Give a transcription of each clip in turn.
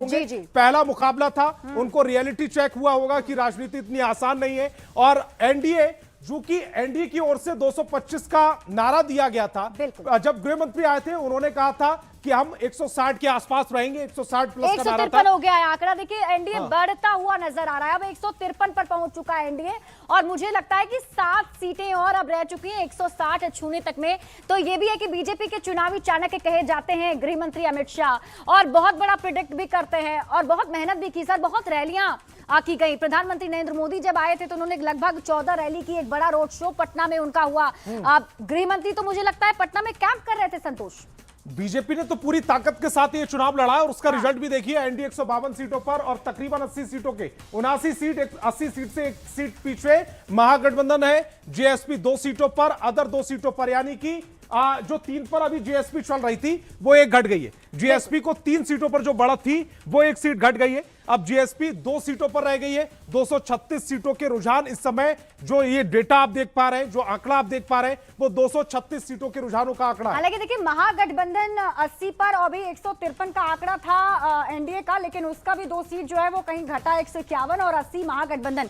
जी जी पहला मुकाबला था, उनको रियलिटी चेक हुआ होगा कि राजनीति इतनी आसान नहीं है। और एनडीए, जो कि एनडीए की ओर से 225 का नारा दिया गया था, जब गृह मंत्री आए थे उन्होंने कहा था कि हम 160 के आसपास रहेंगे। 160 प्लस का नारा था। 153 हो गया है आंकड़ा। देखिए एनडीए बढ़ता हुआ नजर आ रहा है, अब 153 पर पहुंच चुका है एनडीए, और मुझे लगता है कि 7 सीटें और अब रह चुकी हैं 160 छूने तक में। तो ये भी है कि बीजेपी के चुनावी चाणक्य कहे जाते हैं गृह मंत्री अमित शाह, और बहुत बड़ा प्रिडिक्ट भी करते हैं और बहुत मेहनत भी की सर। बहुत रैलियां की गई। प्रधानमंत्री नरेंद्र मोदी जब आए थे तो उन्होंने लगभग 14 रैली की, एक बड़ा रोड शो पटना में उनका हुआ। गृह मंत्री तो मुझे लगता है पटना में कैंप कर रहे थे संतोष। बीजेपी ने तो पूरी ताकत के साथ ये चुनाव लड़ा है और उसका रिजल्ट भी देखिए। एनडीए 152 सीटों पर और तकरीबन 80 सीटों के 79 सीट, 80 सीट से एक सीट पीछे महागठबंधन है। जेएसपी 2 सीटों पर, अदर 2 सीटों पर, यानी कि जो 3 पर अभी जेएसपी चल रही थी वो 1 घट गई है। जेएसपी को 3 सीटों पर जो बढ़त थी वो 1 सीट घट गई है। अब जेएसपी 2 सीटों पर रह गई है। 236 सीटों के रुझान इस समय, जो ये डेटा आप देख पा रहे हैं, जो आंकड़ा आप देख पा रहे हैं, वो 236 सीटों के रुझानों का आंकड़ा है। हालांकि देखिए महागठबंधन 80 पर और भी 153 का आंकड़ा था एनडीए का, लेकिन उसका भी 2 सीट जो है वो कहीं घटा, 151 और 80 महागठबंधन।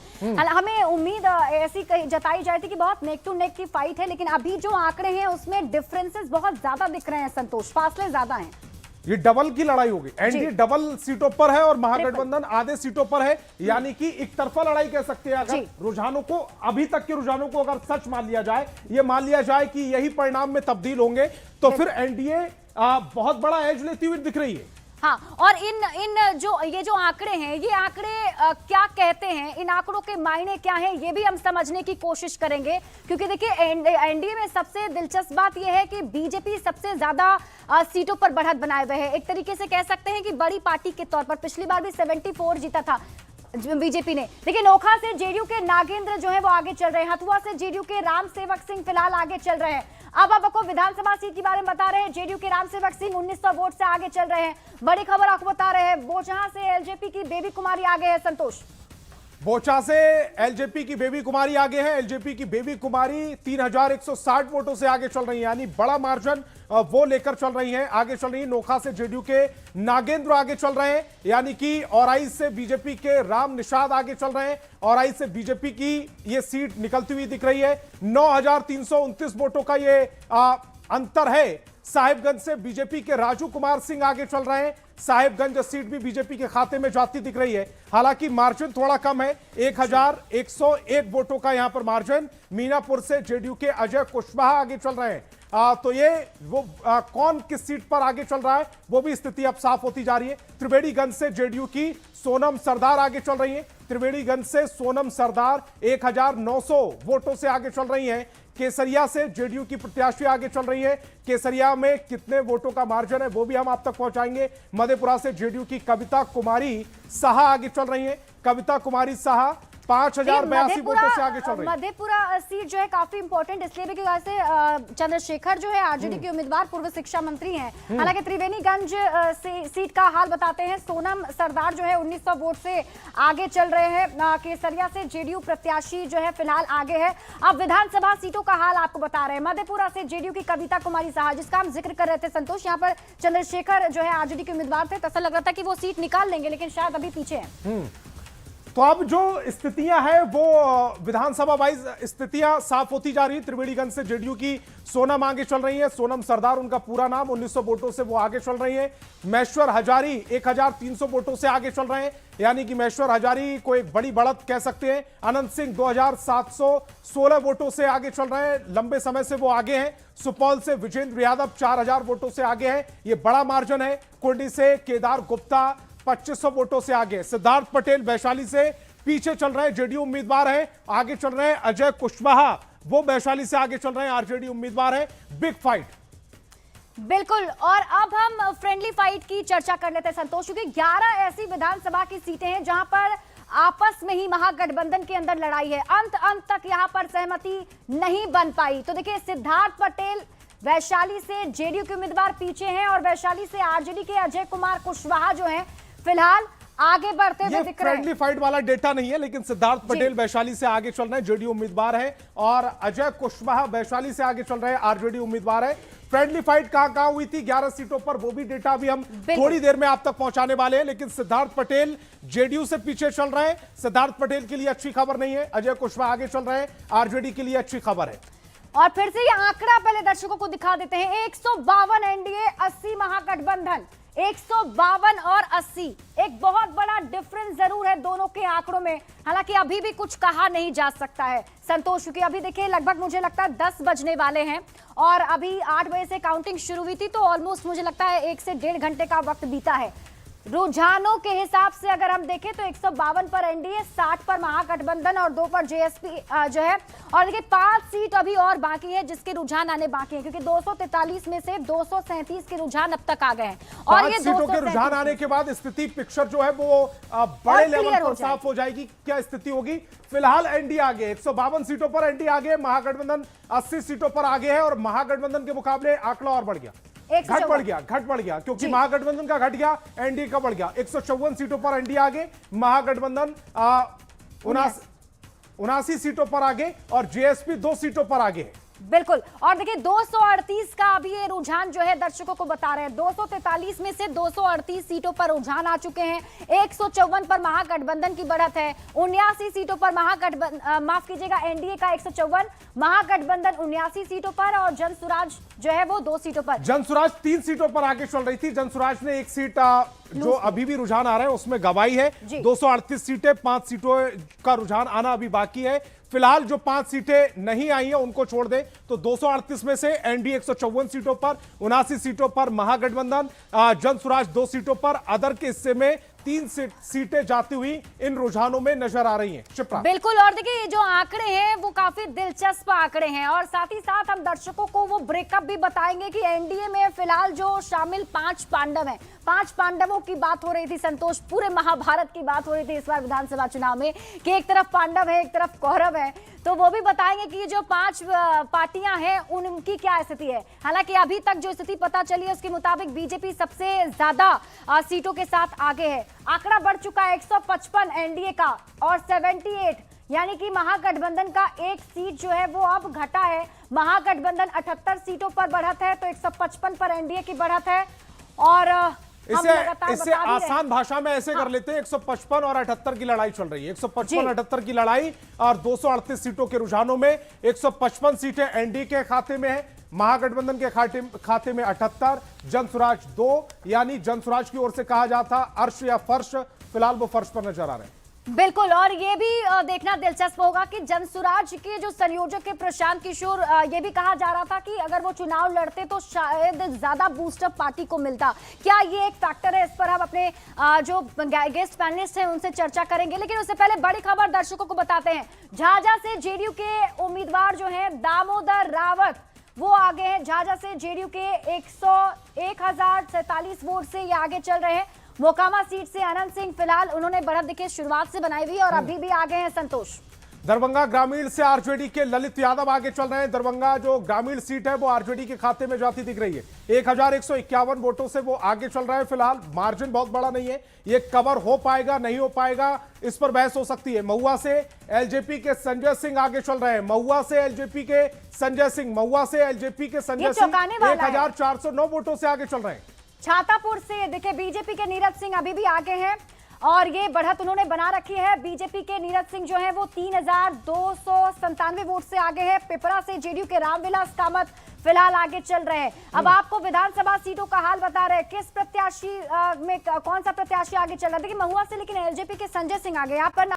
हमें उम्मीद ऐसी जताई जाती थी कि बहुत नेक टू नेक की फाइट है, लेकिन अभी जो आंकड़े हैं उसमें डिफरेंसेस बहुत ज्यादा दिख रहे हैं संतोष, फासले ज्यादा हैं। ये डबल की लड़ाई होगी। एनडीए डबल सीटों पर है और महागठबंधन आधे सीटों पर है, यानी कि एक तरफा लड़ाई कह सकते हैं। अगर रुझानों को, अभी तक के रुझानों को अगर सच मान लिया जाए, ये मान लिया जाए कि यही परिणाम में तब्दील होंगे, तो फिर एनडीए बहुत बड़ा एज लेती हुई दिख रही है। हाँ, और ये जो आंकड़े हैं, ये आंकड़े क्या कहते हैं, इन आंकड़ों के मायने क्या हैं, ये भी हम समझने की कोशिश करेंगे। क्योंकि देखिए एनडीए में सबसे दिलचस्प बात ये है कि बीजेपी सबसे ज्यादा सीटों पर बढ़त बनाए हुए है। एक तरीके से कह सकते हैं कि बड़ी पार्टी के तौर पर पिछली बार भी 74 जीता था बीजेपी ने। लेकिन नोखा से जेडीयू के नागेंद्र जो है वो आगे चल रहे हैं, हथुआ से जेडीयू के राम सेवक सिंह फिलहाल आगे चल रहे हैं। अब आपको विधानसभा सीट के बारे में बता रहे हैं, जेडीयू के राम सेवक सिंह 1900 वोट से आगे चल रहे हैं। बड़ी खबर आपको बता रहे हैं, बोचहा से एलजेपी की बेबी कुमारी आगे है संतोष। बोचा से एलजेपी की बेबी कुमारी आगे है। एलजेपी की बेबी कुमारी 3160 वोटों से आगे चल रही है, यानी बड़ा मार्जिन वो लेकर चल रही हैं, आगे चल रही है। नोखा से जेडीयू के नागेंद्र आगे चल रहे हैं, यानी कि औराई से बीजेपी के राम निषाद आगे चल रहे हैं। औराई से बीजेपी की ये सीट निकलती हुई दिख रही है। 9329 वोटों का ये अंतर है। साहिबगंज से बीजेपी के राजू कुमार सिंह आगे चल रहे हैं। साहिबगंज सीट भी बीजेपी के खाते में जाती दिख रही है, हालांकि मार्जिन थोड़ा कम है, 1101 वोटों का यहां पर मार्जिन। मीनापुर से जेडीयू के अजय कुशवाहा आगे चल रहे हैं। तो ये वो कौन किस सीट पर आगे चल रहा है वो भी स्थिति अब साफ होती जा रही है। त्रिवेणीगंज से जेडीयू की सोनम सरदार आगे चल रही है। त्रिवेणीगंज से सोनम सरदार 1900 वोटों से आगे चल रही हैं। केसरिया से जेडीयू की प्रत्याशी आगे चल रही है। केसरिया में कितने वोटों का मार्जिन है वो भी हम आप तक पहुंचाएंगे। मधेपुरा से जेडीयू की कविता कुमारी साहा आगे चल रही है। कविता कुमारी साहा 5082 वोटों से आगे चल रही है। मधेपुरा सीट जो है काफी इंपॉर्टेंट इसलिए भी कि वहां से चंद्रशेखर जो है आरजेडी के उम्मीदवार पूर्व शिक्षा मंत्री हैं। हालांकि त्रिवेणीगंज सीट का हाल बताते हैं, सोनम सरदार जो है 1900 वोट से आगे चल रहे हैं। केसरिया से जेडीयू प्रत्याशी जो है फिलहाल आगे है। अब विधानसभा सीटों का हाल आपको बता रहे हैं। मधेपुरा से जेडीयू की कविता कुमारी साहा, जिसका हम जिक्र कर रहे थे संतोष, यहाँ पर चंद्रशेखर जो है आरजेडी के उम्मीदवार थे, तो ऐसा लग रहा था कि वो सीट निकाल लेंगे, लेकिन शायद अभी पीछे है। तो अब जो स्थितियां हैं वो विधानसभा वाइज स्थितियां साफ होती जा रही है। त्रिवेणीगंज से जेडीयू की सोनम आगे चल रही है। सोनम सरदार उनका पूरा नाम, 1900 वोटों से वो आगे चल रही है। महेश्वर हजारी 1300 वोटों से आगे चल रहे हैं, यानी कि महेश्वर हजारी को एक बड़ी बढ़त कह सकते हैं। अनंत सिंह 2716 वोटों से आगे चल रहे हैं, लंबे समय से वो आगे हैं। सुपौल से विजेंद्र यादव 4000 वोटों से आगे हैं, ये बड़ा मार्जिन है। कुंडी से केदार गुप्ता 2500 वोटों से आगे। सिद्धार्थ पटेल वैशाली से पीछे चल रहे हैं, जेडीयू उम्मीदवार हैं। आगे चल रहे हैं अजय कुशवाहा, वो वैशाली से आगे चल रहे हैं, आरजेडी उम्मीदवार हैं। बिग फाइट बिल्कुल। और अब हम फ्रेंडली फाइट की चर्चा कर लेते हैं संतोष, क्योंकि 11 ऐसी विधानसभा की सीटें हैं जहां पर आपस में ही महागठबंधन के अंदर लड़ाई है। अंत तक यहां पर सहमति नहीं बन पाई। तो देखिए सिद्धार्थ पटेल वैशाली से जेडीयू के उम्मीदवार पीछे हैं, और वैशाली से आरजेडी के अजय कुमार कुशवाहा जो हैं फिलहाल आगे बढ़ते हुए ये दिख रहे हैं। फ्रेंडली फाइट वाला डेटा नहीं है, लेकिन सिद्धार्थ पटेल वैशाली से आगे चल रहे हैं, जेडीयू उम्मीदवार है, और अजय कुशवाहा वैशाली से आगे चल रहे हैं, आरजेडी उम्मीदवार है। फ्रेंडली फाइट कहां हुई थी 11 सीटों पर, वो भी डेटा अभी हम थोड़ी देर में आप तक पहुंचाने वाले हैं। लेकिन सिद्धार्थ पटेल जेडीयू से पीछे चल रहे हैं। सिद्धार्थ पटेल के लिए अच्छी खबर नहीं है, अजय कुशवाहा आगे चल रहे हैं, आरजेडी के लिए अच्छी खबर है। और फिर से ये आंकड़ा पहले दर्शकों को दिखा देते हैं। 152 एनडीए, 80 महागठबंधन। 152 और 80, एक बहुत बड़ा डिफरेंस जरूर है दोनों के आंकड़ों में। हालांकि अभी भी कुछ कहा नहीं जा सकता है संतोष, क्योंकि अभी देखिए लगभग मुझे लगता है 10 बजने वाले हैं और अभी 8 बजे से काउंटिंग शुरू हुई थी, तो ऑलमोस्ट मुझे लगता है 1 से 1.5 घंटे का वक्त बीता है। रुझानों के हिसाब से अगर हम देखें तो 152 पर एनडीए, 60 पर महागठबंधन और 2 पर जेएसपी जो है। और देखिए 5 सीट अभी और बाकी है जिसके रुझान आने बाकी है, क्योंकि 243 में से 237 के रुझान अब तक आ गए हैं। और 5 ये सीटों के रुझान आने के बाद स्थिति पिक्चर जो है वो बड़े लेवल पर साफ हो जाएगी। क्या स्थिति होगी? फिलहाल एनडीए आगे, 152 सीटों पर एनडीए आगे, महागठबंधन 80 सीटों पर आगे है, और महागठबंधन के मुकाबले आंकड़ा और बढ़ गया, घट बढ़ गया, क्योंकि महागठबंधन का घट गया, एनडीए का बढ़ गया। 154 सीटों पर एनडीए आगे, महागठबंधन 79 सीटों पर आगे, और जेएसपी 2 सीटों पर आगे है। बिल्कुल। और देखिए 238 का अभी ये रुझान जो है दर्शकों को बता रहे हैं। 243 में से 238 सीटों पर रुझान आ चुके हैं। 154 पर महागठबंधन की बढ़त है, 79 सीटों पर माफ कीजिएगा एनडीए का 154, महागठबंधन 79 सीटों पर, और जनसुराज जो है वो 2 सीटों पर। जनसुराज 3 सीटों पर आगे चल रही थी। जनसुराज ने 1 सीट जो अभी भी रुझान आ रहा है उसमें गवाई है। 238 सीटें, 5 सीटों का रुझान आना अभी बाकी है। फिलहाल जो 5 सीटें नहीं आई हैं उनको छोड़ दें तो 238 में से एनडीए 154 सीटों पर, 79 सीटों पर महागठबंधन, जनसुराज 2 सीटों पर, अदर के हिस्से में 3 सीटें जाती हुई इन रुझानों में नजर आ रही हैं। शिप्रा। बिल्कुल। और देखिए ये जो आंकड़े हैं वो काफी दिलचस्प आंकड़े हैं, और साथ ही साथ हम दर्शकों को वो ब्रेकअप भी बताएंगे कि एनडीए में फिलहाल जो शामिल 5 पांडव हैं, 5 पांडवों की बात हो रही थी संतोष, पूरे महाभारत की बात हो रही थी इस बार विधानसभा चुनाव में, कि एक तरफ पांडव है एक तरफ कौरव है, तो वो भी बताएंगे कि ये जो 5 पार्टियां हैं उनकी क्या स्थिति है। हालांकि अभी तक जो स्थिति पता चली है उसके मुताबिक बीजेपी सबसे ज्यादा सीटों के साथ आगे है। आंकड़ा बढ़ चुका है 155 एनडीए का, और 78 यानी कि महागठबंधन का 1 सीट जो है वो अब घटा है। महागठबंधन 78 सीटों पर बढ़त है, तो 155 पर एनडीए की बढ़त है। और इसे आसान भाषा में ऐसे कर लेते हैं, 155 और 78 की लड़ाई चल रही है। 155-78 की लड़ाई, और 238 सीटों के रुझानों में 155 सीटें एनडीए के खाते में है, महागठबंधन के खाते में 78, जनसुराज 2, यानी जनसुराज की ओर से कहा जाता अर्श या फर्श, फिलहाल वो फर्श पर नजर आ रहे हैं। बिल्कुल। और ये भी देखना दिलचस्प होगा कि जनसुराज के जो संयोजक है प्रशांत किशोर, ये भी कहा जा रहा था कि अगर वो चुनाव लड़ते तो शायद ज्यादा बूस्टअप पार्टी को मिलता। क्या ये एक फैक्टर है? इस पर हम अपने जो गेस्ट पैनलिस्ट हैं उनसे चर्चा करेंगे, लेकिन उससे पहले बड़ी खबर दर्शकों को बताते हैं। झाझा से जेडीयू के उम्मीदवार जो है दामोदर रावत, वो आगे हैं। झाझा से जेडीयू के 1047 वोट से ये आगे चल रहे हैं। मोकामा सीट से अनंत सिंह, फिलहाल उन्होंने बढ़त देखिए शुरुआत से बनाई हुई और अभी भी आगे हैं संतोष। दरभंगा ग्रामीण से आरजेडी के ललित यादव आगे चल रहे हैं। दरभंगा जो ग्रामीण सीट है वो आरजेडी के खाते में जाती दिख रही है। 1151 वोटों से वो आगे चल रहा है। फिलहाल मार्जिन बहुत बड़ा नहीं है, ये कवर हो पाएगा नहीं हो पाएगा इस पर बहस हो सकती है। महुआ से एलजेपी के संजय सिंह आगे चल रहे हैं। महुआ से एलजेपी के संजय सिंह 1409 वोटों से आगे चल रहे हैं। छातापुर से देखिए बीजेपी के नीरज सिंह अभी भी आगे हैं, और ये बढ़त उन्होंने बना रखी है। बीजेपी के नीरज सिंह जो है वो 3297 वोट से आगे है। पिपरा से जेडीयू के रामविलास कामत फिलहाल आगे चल रहे हैं। अब आपको विधानसभा सीटों का हाल बता रहे हैं, किस प्रत्याशी में कौन सा प्रत्याशी आगे चल रहा है। देखिए महुआ से लेकिन एलजेपी के संजय सिंह आगे। यहाँ पर